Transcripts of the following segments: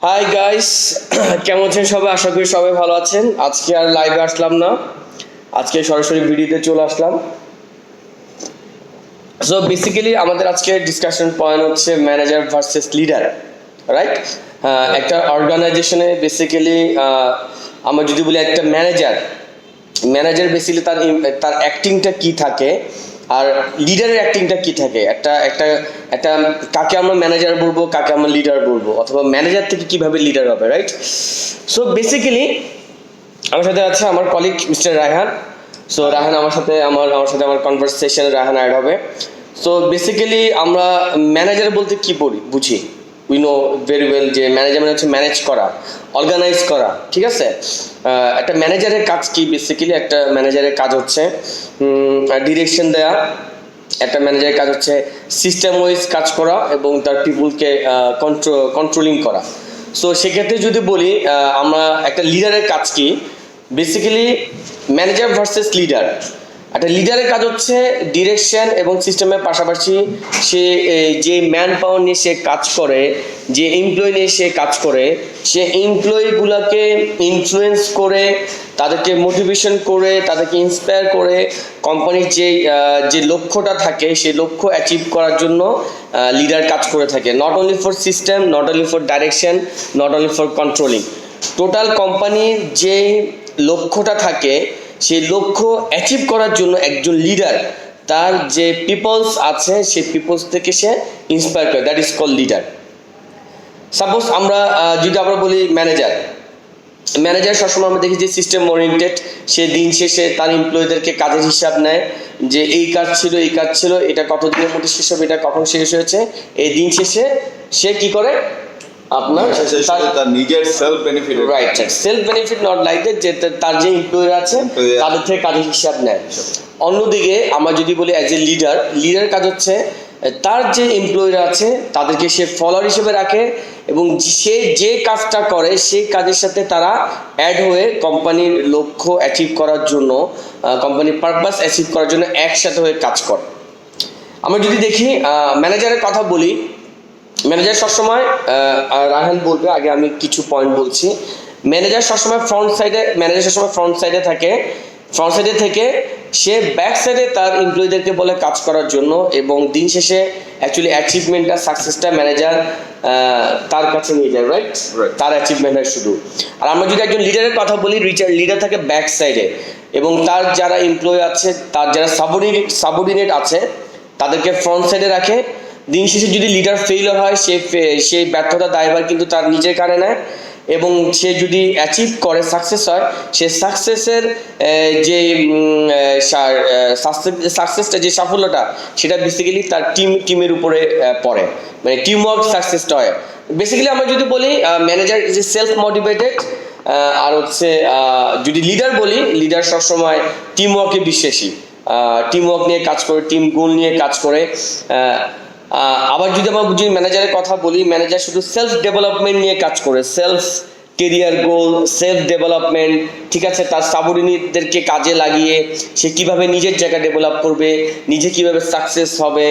Hi guys, কেমন আছেন সবাই? আশা করি সবাই ভালো আছেন। আজকে আর লাইভে আসলাম না, আজকে সরাসরি ভিডিওতে চলে আসলাম। সো বেসিক্যালি আমাদের আজকে ডিসকাশন পয়েন্ট হচ্ছে ম্যানেজার ভার্সেস লিডার, রাইট? একটা অর্গানাইজেশনে বেসিক্যালি আমরা যদি বলি একটা ম্যানেজার বেসিক্যালি তার অ্যাক্টিংটা কি থাকে আর লিডারের অ্যাক্টিংটা কি থাকে। একটা একটা একটা কাকে আমরা ম্যানেজার বলবো, কাকে আমরা লিডার বলবো, অথবা ম্যানেজার থেকে কিভাবে লিডার হবে, রাইট? সো বেসিক্যালি আমার সাথে আছে আমার colleague mister Raihan. So Raihan আমার সাথে আমার কনভারসেশন রায়হান অ্যাড হবে। সো বেসিক্যালি আমরা ম্যানেজার বলতে কি বুঝি, উই নো ভেরি ওয়েল যে ম্যানেজার মানে হচ্ছে ম্যানেজ করা, অর্গানাইজ করা, ঠিক আছে? একটা ম্যানেজারের কাজ কি? বেসিক্যালি একটা ম্যানেজারের কাজ হচ্ছে ডিরেকশন দেয়া। একটা ম্যানেজারের কাজ হচ্ছে সিস্টেম ওয়াইজ কাজ করা এবং তার পিপুলকে কন্ট্রোলিং করা। সো সেক্ষেত্রে যদি বলি আমরা একটা লিডারের কাজ কি, বেসিক্যালি ম্যানেজার ভার্সেস লিডার। একটা লিডারের কাজ হচ্ছে ডিরেকশন এবং সিস্টেমের পাশাপাশি সে যে ম্যান পাওয়ার নিয়ে সে কাজ করে, যে এমপ্লয়ি নিয়ে সে কাজ করে, সে এমপ্লয়িগুলোকে ইনফ্লুয়েন্স করে, তাদেরকে মোটিভেশন করে, তাদেরকে ইন্সপায়ার করে কোম্পানির যে লক্ষ্যটা থাকে সেই লক্ষ্য অ্যাচিভ করার জন্য লিডার কাজ করে থাকে। Not only for system, not only for direction, not only for controlling. Total কোম্পানির যে লক্ষ্যটা থাকে সেই লক্ষ্য অ্যাচিভ করার জন্য একজন লিডার তার যে পিপলস আছে সেই পিপলস থেকে সে ইন্সপায়ার করে, that is call leader. Suppose যদি আমরা বলি ম্যানেজার সবসময় আমরা দেখি যে সিস্টেম ওরিয়েন্টেড। সে দিন শেষে তার এমপ্লয়ীদেরকে কাজের হিসাব নেয় যে এই কাজ ছিল, এটা কতদিনের মধ্যে শেষ হবে, এটা কখন শেষ হয়েছে। এই দিন শেষে সে কি করে, আপনার তার নিজের self benefit, right, self benefit, not like that যে তার যে এমপ্লয়ি আছে তাদের থেকে কাজের হিসাব নেয়। অন্যদিকে আমরা যদি বলি অ্যাজ এ লিডার কাজ হচ্ছে তার যে এমপ্লয়িরা আছে তাদেরকে সে ফলোয়ার হিসেবে রাখে এবং সে যে কাজটা করে সেই কাজের সাথে তারা অ্যাড হয়ে কোম্পানির লক্ষ্য অ্যাচিভ করার জন্য, কোম্পানির পারপাস অ্যাচিভ করার জন্য একসাথে হয়ে কাজ করে। আমরা যদি দেখি ম্যানেজারের কথা বলি, ম্যানেজার সবসময় রায়হান বলবে, আগে আমি কিছু পয়েন্ট বলছি। ম্যানেজার সবসময় ফ্রন্ট সাইডে থাকে। ফ্রন্ট সাইডে থেকে সে ব্যাক সাইডে তার এমপ্লয়ীদেরকে বলে কাজ করার জন্য এবং দিন শেষে অ্যাকচুয়ালি অ্যাচিভমেন্টটা, সাকসেসটা ম্যানেজার তার কাছে নিয়ে যায়, রাইট? তার অ্যাচিভমেন্ট হয় শুধু। আর আমরা যদি একজন লিডারের কথা বলি, লিডার থাকে ব্যাক সাইডে এবং তার যারা এমপ্লয়ি আছে, তার যারা সাবঅর্ডিনেট আছে তাদেরকে ফ্রন্ট সাইডে রাখে। দিন শেষে যদি লিডার ফেইলিওর হয় সেই ব্যর্থতার দায়ভার কিন্তু তার নিজের কানে নেয় এবং সে যদি অ্যাচিভ করে, সাকসেস হয়, সে সাকসেসের যে সাকসেসটা, যে সাফল্যটা, সেটা বেসিক্যালি তার টিমের উপরে পড়ে, মানে টিম ওয়ার্ক সাকসেসটা হয়। বেসিক্যালি আমরা যদি বলি ম্যানেজার ইজ সেলফ মোটিভেটেড, আর হচ্ছে যদি লিডার বলি, লিডার সবসময় টিম ওয়ার্কে বিশ্বাসী, টিম ওয়ার্ক নিয়ে কাজ করে, টিম গোল নিয়ে কাজ করে। আবার যদি আমরা বুঝি ম্যানেজারের কথা বলি, ম্যানেজার শুধু সেলফ ডেভেলপমেন্ট নিয়ে কাজ করে, সেলফ কেরিয়ার গোল, সেলফ ডেভেলপমেন্ট, ঠিক আছে? তার সাবঅর্ডিনেটদেরকে কাজে লাগিয়ে সে কিভাবে নিজের জায়গা ডেভেলপ করবে, নিজে কিভাবে সাকসেস হবে,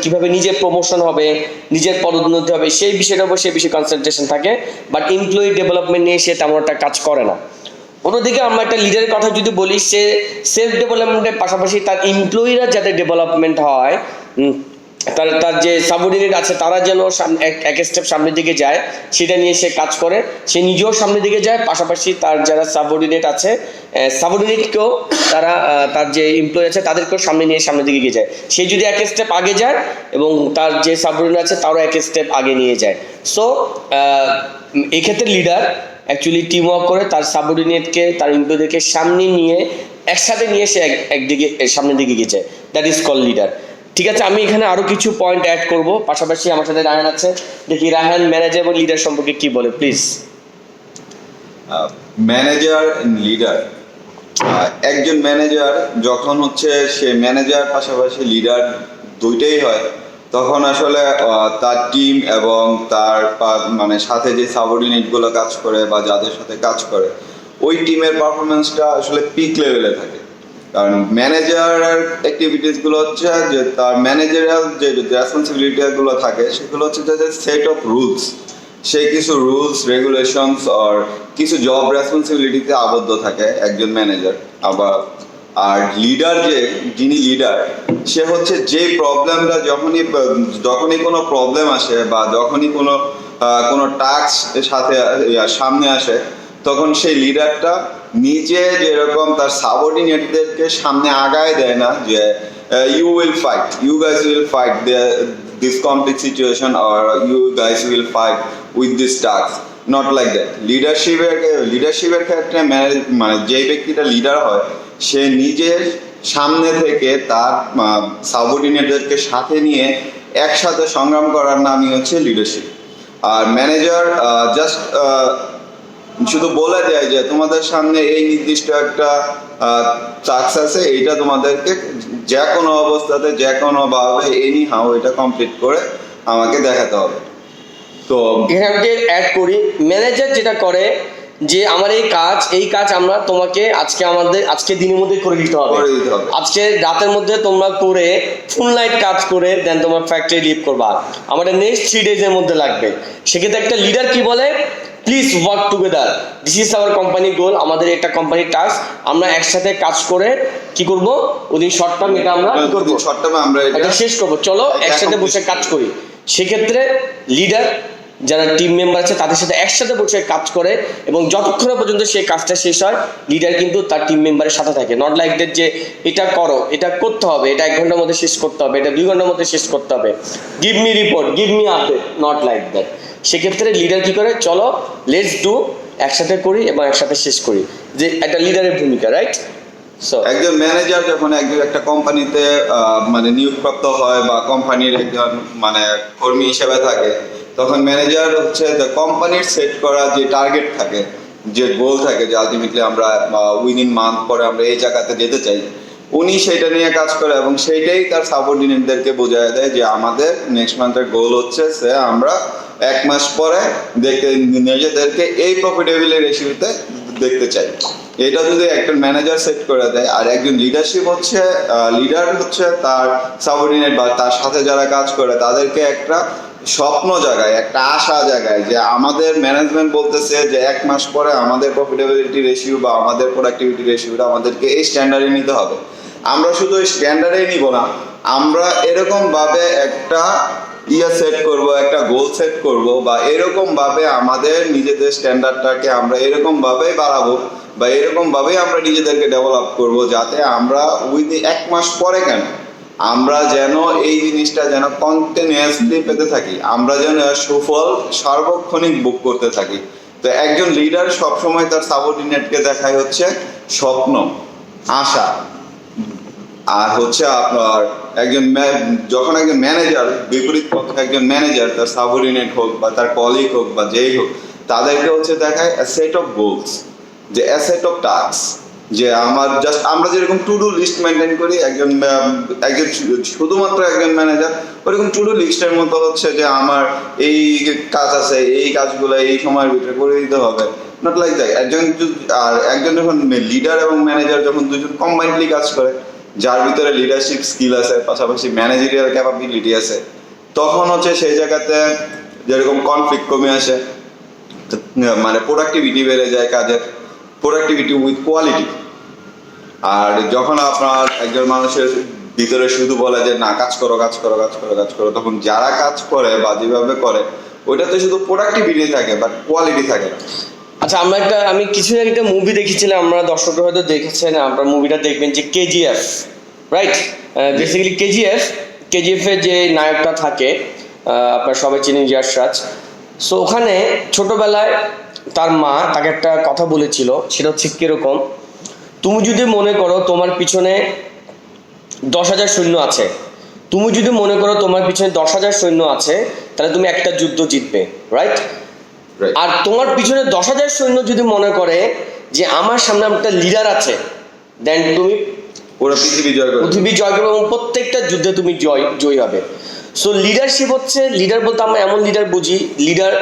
কিভাবে নিজের প্রমোশন হবে, নিজের পদোন্নতি হবে, সেই বিষয়টার উপর সে বেশি কনসেন্ট্রেশন থাকে। বাট এমপ্লয়ি ডেভেলপমেন্ট নিয়ে সে তেমন একটা কাজ করে না। অন্যদিকে আমরা একটা লিডারের কথা যদি বলি, সে সেলফ ডেভেলপমেন্টের পাশাপাশি তার এমপ্লয়িরা যাতে ডেভেলপমেন্ট হয়, তার যে সাবঅর্ডিনেট আছে তারা যেন এক স্টেপ সামনের দিকে যায়, সেটা নিয়ে সে কাজ করে। সে নিজেও সামনের দিকে যায়, পাশাপাশি তার যারা সাবঅর্ডিনেট আছে সাবঅর্ডিনেটকেও তার যে এমপ্লয়ি আছে তাদেরকেও সামনের দিকে এগিয়ে যায়। সে যদি এক স্টেপ আগে যায় এবং তার যে সাবঅর্ডিনেট আছে তারও এক স্টেপ আগে নিয়ে যায়। সো এক্ষেত্রে লিডার অ্যাকচুয়ালি টিম ওয়ার্ক করে তার সাবঅর্ডিনেটকে, তার এমপ্লয়িদেরকে একসাথে নিয়ে সে একদিকে সামনের দিকে এগিয়ে যায়, দ্যাট ইজ কল লিডার। ঠিক আছে, আমি এখানে আরো কিছু পয়েন্ট অ্যাড করব, পাশাপাশি আমার সাথে রায়হান আছে। দেখি রায়হান ম্যানেজার এবং লিডার সম্পর্কে কি বলে, প্লিজ। ম্যানেজার লিডার, একজন ম্যানেজার যখন হচ্ছে সে ম্যানেজার পাশাপাশি লিডার দুইটাই হয়, তখন আসলে তার টিম এবং তার মানে সাথে যে সাবঅর্ডিনেট গুলো কাজ করে বা যাদের সাথে কাজ করে, ওই টিমের পারফরমেন্সটা আসলে পিক লেভেলে থাকে। কারণ ম্যানেজারের অ্যাক্টিভিটিস গুলো হচ্ছে যে তার ম্যানেজারাল যে রেসপন্সিবিলিটি গুলো থাকে সেগুলো হচ্ছে যে সেট অফ রুলস, সে কিছু রুলস রেগুলেশনস আর কিছু জব রেসপন্সিবিলিটিতে আবদ্ধ থাকে একজন ম্যানেজার। আবার আর লিডার যিনি লিডার, সে হচ্ছে যে প্রবলেমটা যখনই কোনো প্রবলেম আসে বা যখনই কোনো টাস্ক সাথে সামনে আসে, তখন সেই লিডারটা নিজে যেরকম তার সাবঅর্ডিনেটদেরকে সামনে আগায় দেয় না যে you guys will fight this complex situation, or you guys will fight with this task, not like that. লিডারশিপের ক্ষেত্রে মানে যে ব্যক্তিটা লিডার হয়, সে নিজের সামনে থেকে তার সাবঅর্ডিনেটদেরকে সাথে নিয়ে একসাথে সংগ্রাম করার নামই হচ্ছে লিডারশিপ। আর ম্যানেজার জাস্ট শুধু বলে দেয় যে তোমাদের সামনে এই নির্দিষ্ট একটা টাস্ক আছে, এইটা তোমাদেরকে যে কোনো অবস্থাতে যে কোনো ভাবে এনি হাউ এটা কমপ্লিট করে আমাকে দেখাতে হবে। তো এখানে অ্যাড করি, ম্যানেজার যেটা করে যে আমার এই কাজ আমরা তোমাকে আজকে দিনের মধ্যে করে দিতে হবে, আজকে রাতের মধ্যে তোমরা করে ফুল নাইট কাজ করে দেন তোমরা ফ্যাক্টরি লিভ করবা, আমাদের নেক্সট 3 days এর মধ্যে লাগবে। সেক্ষেত্রে একটা লিডার কি বলে, please work together, this is our company goal, আমাদের একটা কোম্পানির টাস্ক, আমরা একসাথে কাজ করে কি করব, ওদিন শর্ট টার্ম এটা আমরা কি করব, শর্ট টার্মে আমরা এটা শেষ করব, চলো একসাথে বসে কাজ করি। সেক্ষেত্রে লিডার যারা টিম মেম্বার আছে তাদের সাথে একসাথে বসে কাজ করে এবং যতক্ষণ পর্যন্ত সেই কাজটা শেষ হয় লিডার কিন্তু তার টিম মেম্বারের সাথে থাকে। নট লাইক দ্যাট যে এটা করো, এটা করতে হবে, এটা 1 ঘন্টার মধ্যে শেষ করতে হবে, এটা 2 ঘন্টার মধ্যে শেষ করতে হবে, give me report, give me update, not like that. সেক্ষেত্রে লিডার কি করে, চলো লেটস ডু, একসাথে করি এবং একসাথে শেষ করি, যে একটা লিডারের ভূমিকা, রাইট? একজন ম্যানেজার যখন একটা কোম্পানিতে মানে নিয়োগপ্রাপ্ত হয় বা কোম্পানির একজন মানে কর্মী হিসেবে থাকে, তখন ম্যানেজার হচ্ছে কোম্পানির সেট করা যে টার্গেট থাকে, যে গোল থাকে, যে আলটিমেটলি আমরা উইদিন মান্থ পরে আমরা এই জায়গাতে যেতে চাই, উনি সেটা নিয়ে কাজ করে এবং সেইটাই তার সাবঅর্ডিনেটদেরকে বোঝায় দেয় যে আমাদের নেক্সট মান্থের গোল হচ্ছে আমরা 1 মাস পরে নিজেদেরকে এই প্রফিটেবিলিটি রেশিওতে দেখতে চাই। এটা যদি একটা ম্যানেজার সেট করে দেয়, আর একজন লিডার হচ্ছে তার সাবঅর্ডিনেট বা তার সাথে যারা কাজ করে তাদেরকে একটা স্বপ্ন জায়গায়, একটা আশা জায়গায়, যে আমাদের ম্যানেজমেন্ট বলতেছে যে 1 মাস পরে আমাদের প্রফিটেবিলিটি রেশিও বা আমাদের প্রোডাক্টিভিটি রেশিওটা আমাদেরকে এই স্ট্যান্ডার্ডে নিতে হবে। আমরা শুধু এই স্ট্যান্ডার্ডেই নিব না, আমরা এরকম ভাবে একটা সেট করব, একটা গোল সেট করব, বা এরকম ভাবে আমাদের নিজেদের স্ট্যান্ডার্ডটাকে আমরা এরকম ভাবেই বাড়াবো বা এরকম ভাবেই আমরা নিজেদেরকে ডেভেলপ করব, যাতে আমরা উইদিন 1 মাস পরে কেন আমরা যেন এই জিনিসটা যেন কন্টিনিউয়াসলি পেতে থাকি, আমরা যেন সুফল সার্বক্ষণিক বুক করতে থাকি। তো একজন লিডার সবসময় তার সাবঅর্ডিনেটকে দেখায় হচ্ছে স্বপ্ন, আশা। আর হচ্ছে আপনার যখন একজন ম্যানেজার, বিপরীত পক্ষে একজন ম্যানেজার তার সাবঅর্ডিনেট হোক বা তার কলিগ হোক বা যেই হোক, তাদেরকে হচ্ছে দেখায় সেট অফ গোলস, যে সেট অফ টাস্ক, যে আমরা যেরকম টু ডু লিস্ট মেনটেন করি, একজন শুধুমাত্র একজন ম্যানেজার ওরকম টু ডু লিস্টের মতো হচ্ছে যে আমার এই কাজ আছে, এই কাজগুলো এই সময়ের ভিতরে করে দিতে হবে, নট লাইক দ্যাট। একজন যখন লিডার এবং ম্যানেজার যখন দুজন কম্বাইন্ডলি কাজ করে, যার ভিতরে লিডারশিপ স্কিল আছে পাশাপাশি ম্যানেজারিয়াল ক্যাপাবিলিটি আছে, তখন হচ্ছে সেই জায়গাতে যেরকম কনফ্লিক্ট কমে আসে, মানে প্রোডাক্টিভিটি বেড়ে যায়, কাজের প্রোডাক্টিভিটি উইথ কোয়ালিটি। আর যখন আপনার একজন মানুষের ভিতরে শুধু বলে যে না কাজ করো কাজ করো কাজ করো কাজ করো, তখন যারা কাজ করে বা যেভাবে করে ওইটাতে শুধু প্রোডাক্টিভিটি থাকে বাট কোয়ালিটি থাকে না। আচ্ছা, আমি কিছু আগে একটা মুভি দেখেছিলাম, আমরা দর্শকরা হয়তো দেখেছেন, আপনার মুভিটা দেখবেন যে কেজিএফ, রাইট? বেসিক্যালি কেজিএফ এর যে নায়কটা থাকে আপনার সবাই চিনেন, ইয়াশ রাজ। সো ওখানে ছোটবেলায় তার মা তাকে একটা কথা বলেছিল, সেটা হচ্ছে কিরকম, তুমি যদি মনে করো তোমার পিছনে 10,000 সৈন্য আছে, তুমি যদি মনে করো তোমার পিছনে 10,000 সৈন্য আছে, তাহলে তুমি একটা যুদ্ধ জিতবে, রাইট? আর তোমার পিছনে 10,000 সৈন্য যদি মনে করে যে আমার সামনে একটা লিডার আছে, দেন তুমি পুরো পৃথিবী জয় করবে এবং প্রত্যেকটা যুদ্ধে তুমি জয়ী হবে। সো লিডারশিপ হচ্ছে, লিডার বলতে আমরা এমন লিডার বুঝি, লিডার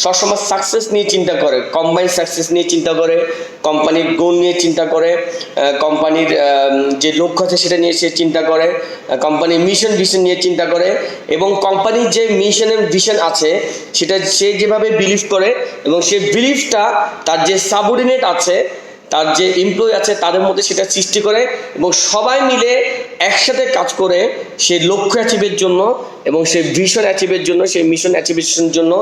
সবসময় সাকসেস নিয়ে চিন্তা করে, কম্বাইন সাকসেস নিয়ে চিন্তা করে, কোম্পানির গোল নিয়ে চিন্তা করে, কোম্পানির যে লক্ষ্য আছে সেটা নিয়ে সে চিন্তা করে, কোম্পানির মিশন ভিশন নিয়ে চিন্তা করে, এবং কোম্পানির যে মিশন এন্ড ভিশন আছে সেটা সে যেভাবে বিলিভ করে এবং সেই বিলিভটা তার যে সাবঅর্ডিনেট আছে, তার যে এমপ্লয়ি আছে তাদের মধ্যে সেটা সৃষ্টি করে এবং সবাই মিলে একসাথে কাজ করে সেই লক্ষ্য অ্যাচিভের জন্য এবং সেই ভিশন অ্যাচিভের জন্য, সেই মিশন অ্যাচিভের জন্য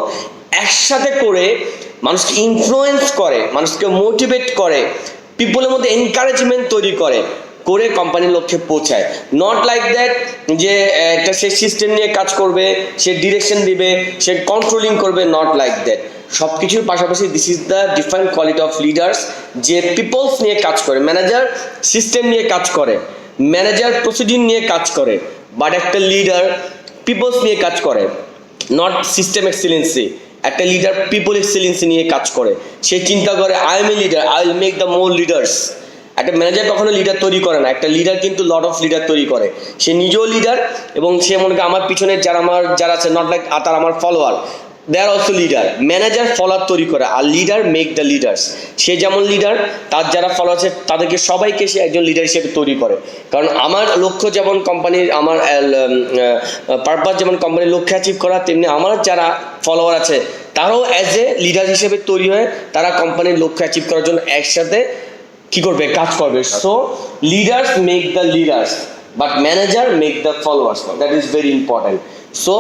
একসাথে করে মানুষকে ইনফ্লুয়েন্স করে, মানুষকে মোটিভেট করে, পিপলের মধ্যে এনকারেজমেন্ট তৈরি করে কোম্পানির লক্ষ্যে পৌঁছায়। নট লাইক দ্যাট যে একটা সে সিস্টেম নিয়ে কাজ করবে, সে ডিরেকশন দিবে, সে কন্ট্রোলিং করবে, নট লাইক দ্যাট। সব কিছুর পাশাপাশি this is the different quality of leaders, যে পিপলস নিয়ে কাজ করে। ম্যানেজার সিস্টেম নিয়ে কাজ করে, ম্যানেজার প্রসিডিউর নিয়ে কাজ করে, বাট একটা লিডার পিপলস নিয়ে কাজ করে, নট সিস্টেম এক্সিলেন্সি। একটা লিডার পিপল এক্সিলেন্সি নিয়ে কাজ করে, সে চিন্তা করে I M a leader, I will make the more leaders. একটা ম্যানেজার কখনো লিডার তৈরি করে না, একটা লিডার কিন্তু লট অফ লিডার তৈরি করে। সে নিজেও লিডার এবং সে মনে করে আমার পিছনে যারা আছে নট লাইক তার আমার follower, they are also leader. Manager follower তৈরি করে আর লিডার মেক দ্য লিডার্স। সে যেমন লিডার, তার যারা ফলোয়ার আছে তাদেরকে সবাইকে সে একজন লিডার হিসেবে তৈরি করে। কারণ আমার লক্ষ্য যেমন কোম্পানির, আমার পারপাস যেমন কোম্পানির লক্ষ্য অ্যাচিভ করা, তেমনি আমার যারা ফলোয়ার আছে তারাও অ্যাজ এ লিডার হিসেবে তৈরি হয়ে তারা কোম্পানির লক্ষ্য অ্যাচিভ করার জন্য একসাথে কি করবে, কাজ করবে। So leaders make the leaders but manager make the followers, that is very important. So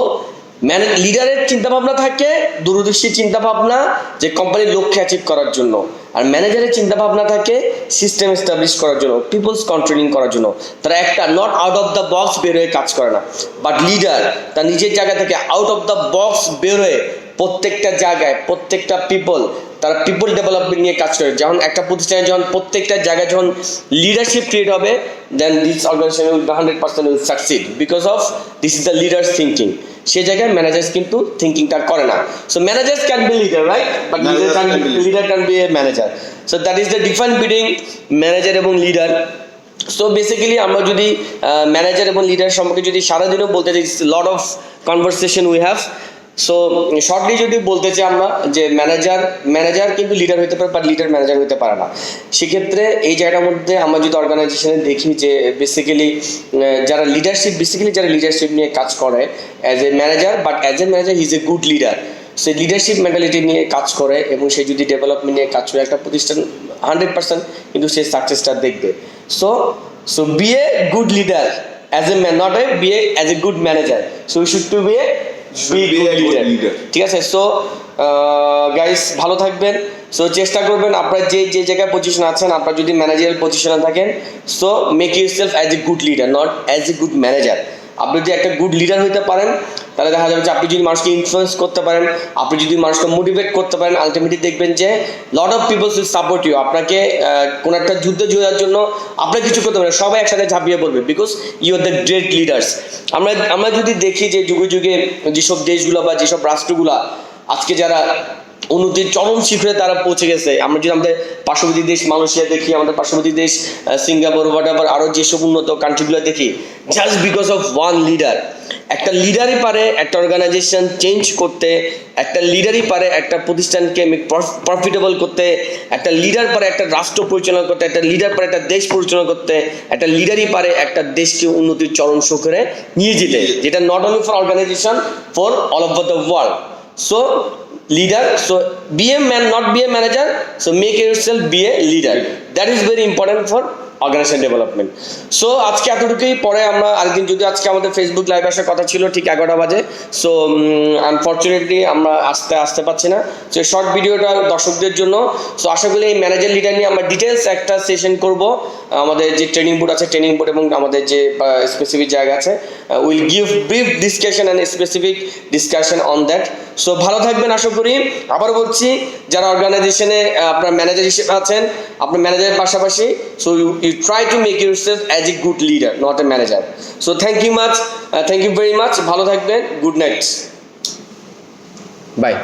লিডারের চিন্তাভাবনা থাকে দূরদর্শী চিন্তাভাবনা, যে কোম্পানির লক্ষ্য অ্যাচিভ করার জন্য, আর ম্যানেজারের চিন্তাভাবনা থাকে সিস্টেম এস্টাবলিশ করার জন্য, পিপলস কন্ট্রোলিং করার জন্য। তারা একটা not out of the box বের হয়ে কাজ করে না, বাট লিডার তার নিজের জায়গা থেকে আউট অফ দ্য বক্স বের হয়ে প্রত্যেকটা জায়গায় প্রত্যেকটা পিপল, তারা পিপল ডেভেলপমেন্ট নিয়ে কাজ করে। যখন একটা প্রতিষ্ঠানে যখন প্রত্যেকটা জায়গায় যখন লিডারশিপ ক্রিয়েট হবে, then this organization will 100% will succeed because of this is the leaders thinking. সে জায়গায় ম্যানেজার্স কিন্তু থিঙ্কিংটা করে না। So managers can be leader, right, but leader can be a manager. So that is the difference between manager এবং leader. So basically আমরা যদি manager এবং লিডার সম্পর্কে যদি সারাদিনও বলতে চাই, lot of conversation we have. So shortly যদি বলতে চাই আমরা যে ম্যানেজার কিন্তু লিডার হতে পারে, বাট লিডার ম্যানেজার হতে পারে না। সেক্ষেত্রে এই জায়গাটার মধ্যে আমরা যদি অর্গানাইজেশনে দেখি যে বেসিক্যালি যারা লিডারশিপ নিয়ে কাজ করে as a manager, but as a manager he is a good leader. Say leadership mentality নিয়ে কাজ করে এবং সে যদি ডেভেলপমেন্ট নিয়ে কাজ করে, একটা প্রতিষ্ঠান 100% কিন্তু সে সাকসেসটা দেখবে। So be a good leader as a man, not be a as a good manager. So we should to be a leader. ঠিক আছে। সো গাইস ভালো থাকবেন। সো চেষ্টা করবেন আপনারা যে জায়গায় পজিশন আছেন, আপনারা যদি ম্যানেজারিয়াল পজিশনে থাকেন, so make yourself as a good leader, not as a good manager. আপনি যদি একটা গুড লিডার হইতে পারেন, তাহলে দেখা যাবে যে আপনি যদি মানুষকে ইনফ্লুয়েন্স করতে পারেন, আপনি যদি মানুষকে মোটিভেট করতে পারেন, আলটিমেটলি দেখবেন যে lot of peoples will support you. আপনাকে কোনো একটা যুদ্ধে জয়ের জন্য আপনাকে কিছু করতে পারেন, সবাই একসাথে ঝাঁপিয়ে পড়বে, because you are the great leaders. আমরা যদি দেখি যে যুগে যুগে যেসব দেশগুলো বা যেসব রাষ্ট্রগুলা আজকে যারা উন্নতির চরম শিখরে তারা পৌঁছে গেছে, আমরা যদি আমাদের পার্শ্ববর্তী দেশ মালয়েশিয়া দেখি, আমাদের পার্শ্ববর্তী দেশ সিঙ্গাপুর, হোয়াটএভার আরও যেসব উন্নত কান্ট্রিগুলো দেখি, just because of one leader. একটা লিডারই পারে একটা অর্গানাইজেশন চেঞ্জ করতে, একটা লিডারই পারে একটা প্রতিষ্ঠানকে প্রফিটেবল করতে, একটা লিডার পারে একটা রাষ্ট্র পরিচালনা করতে, একটা লিডার পারে একটা দেশ পরিচালনা করতে, একটা লিডারই পারে একটা দেশকে উন্নতির চরম শিখরে নিয়ে যেতে, যেটা not only for organization, for all over the world. So leader, so be a man, not be a manager. So make yourself be a leader. That is very important for organization development. So আজকে এতটুকুই। পরে আমরা আরেকদিন, যদি আজকে আমাদের Facebook live আসার কথা ছিল ঠিক 11টা বাজে, সো আনফর্চুনেটলি আমরা আসতে পারছি না। সো শর্ট ভিডিওটা দর্শকদের জন্য। সো আশা করি এই ম্যানেজার লিডার নিয়ে আমরা ডিটেলস একটা সেশন করব। আমাদের যে ট্রেনিং বোর্ড আছে, ট্রেনিং বোর্ড এবং আমাদের যে স্পেসিফিক জায়গা আছে, will give brief discussion and specific discussion on that. So ভালো থাকবেন আশা করি। আবার বলছি, যারা অর্গানাইজেশনে আপনার ম্যানেজার হিসেবে আছেন, আপনার ম্যানেজারের পাশাপাশি, so you try to make yourself as a good leader, not a manager. So thank you very much. ভালো থাকবেন. Good night. Bye.